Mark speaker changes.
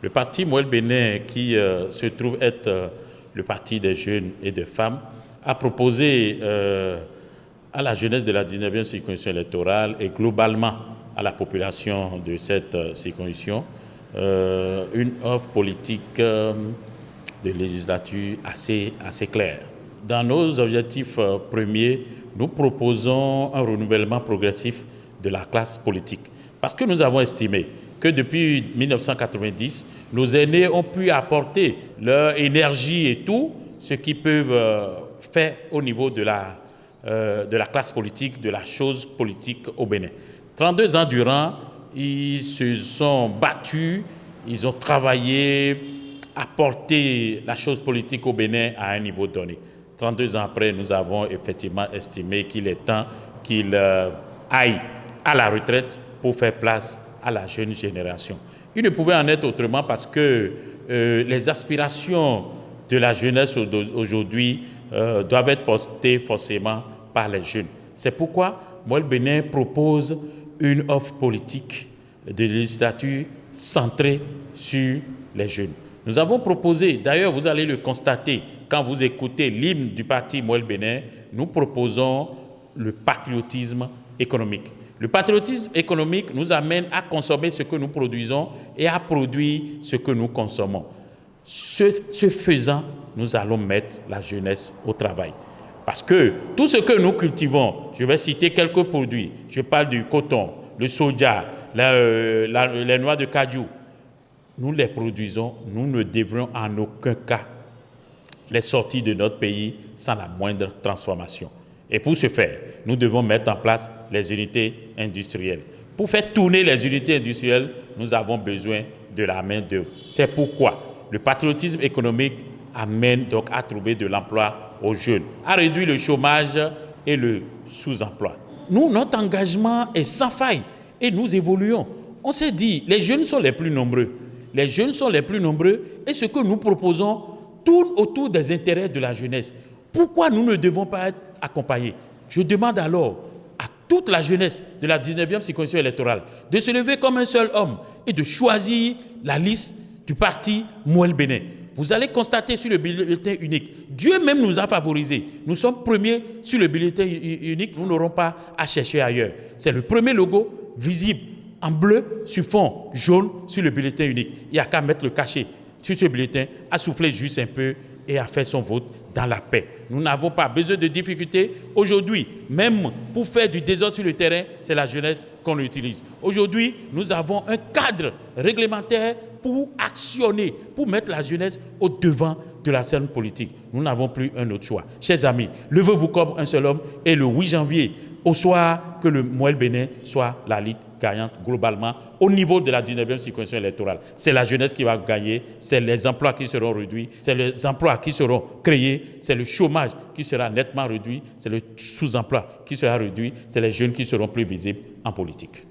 Speaker 1: Le parti Mouel Bénin, qui se trouve être le parti des jeunes et des femmes, a proposé à la jeunesse de la 19e circonscription électorale et globalement à la population de cette circonscription une offre politique de législature assez claire. Dans nos objectifs premiers, nous proposons un renouvellement progressif de la classe politique. Parce que nous avons estimé que depuis 1990, nos aînés ont pu apporter leur énergie et tout ce qu'ils peuvent faire au niveau de la classe politique, de la chose politique au Bénin. 32 ans durant, ils se sont battus, ils ont travaillé, apporté la chose politique au Bénin à un niveau donné. 32 ans après, nous avons effectivement estimé qu'il est temps qu'ils aillent à la retraite pour faire place à la jeune génération. Il ne pouvait en être autrement parce que les aspirations de la jeunesse aujourd'hui doivent être portées forcément par les jeunes. C'est pourquoi Mouel Bénin propose une offre politique de législature centrée sur les jeunes. Nous avons proposé, d'ailleurs vous allez le constater quand vous écoutez l'hymne du parti Mouel Bénin, nous proposons le patriotisme économique. Le patriotisme économique nous amène à consommer ce que nous produisons et à produire ce que nous consommons. Ce faisant, nous allons mettre la jeunesse au travail. Parce que tout ce que nous cultivons, je vais citer quelques produits, je parle du coton, le soja, les noix de cajou, nous les produisons, nous ne devrions en aucun cas les sortir de notre pays sans la moindre transformation. Et pour ce faire, nous devons mettre en place les unités industrielles. Pour faire tourner les unités industrielles, nous avons besoin de la main-d'œuvre. C'est pourquoi le patriotisme économique amène donc à trouver de l'emploi aux jeunes, à réduire le chômage et le sous-emploi. Nous, notre engagement est sans faille et nous évoluons. On s'est dit, les jeunes sont les plus nombreux. Les jeunes sont les plus nombreux et ce que nous proposons tourne autour des intérêts de la jeunesse. Pourquoi nous ne devons pas être accompagnés? Je demande alors à toute la jeunesse de la 19e circonscription électorale de se lever comme un seul homme et de choisir la liste du parti Mouel Bénin. Vous allez constater sur le bulletin unique, Dieu même nous a favorisés. Nous sommes premiers sur le bulletin unique, nous n'aurons pas à chercher ailleurs. C'est le premier logo visible en bleu sur fond jaune sur le bulletin unique. Il n'y a qu'à mettre le cachet sur ce bulletin, à souffler juste un peu et à faire son vote dans la paix. Nous n'avons pas besoin de difficultés. Aujourd'hui, même pour faire du désordre sur le terrain, c'est la jeunesse qu'on utilise. Aujourd'hui, nous avons un cadre réglementaire pour actionner, pour mettre la jeunesse au devant de la scène politique. Nous n'avons plus un autre choix. Chers amis, levez-vous comme un seul homme et le 8 janvier, au soir, que le Mouel Bénin soit la liste gagnante globalement au niveau de la 19e circonscription électorale. C'est la jeunesse qui va gagner, c'est les emplois qui seront réduits, c'est les emplois qui seront créés, c'est le chômage qui sera nettement réduit, c'est le sous-emploi qui sera réduit, c'est les jeunes qui seront plus visibles en politique.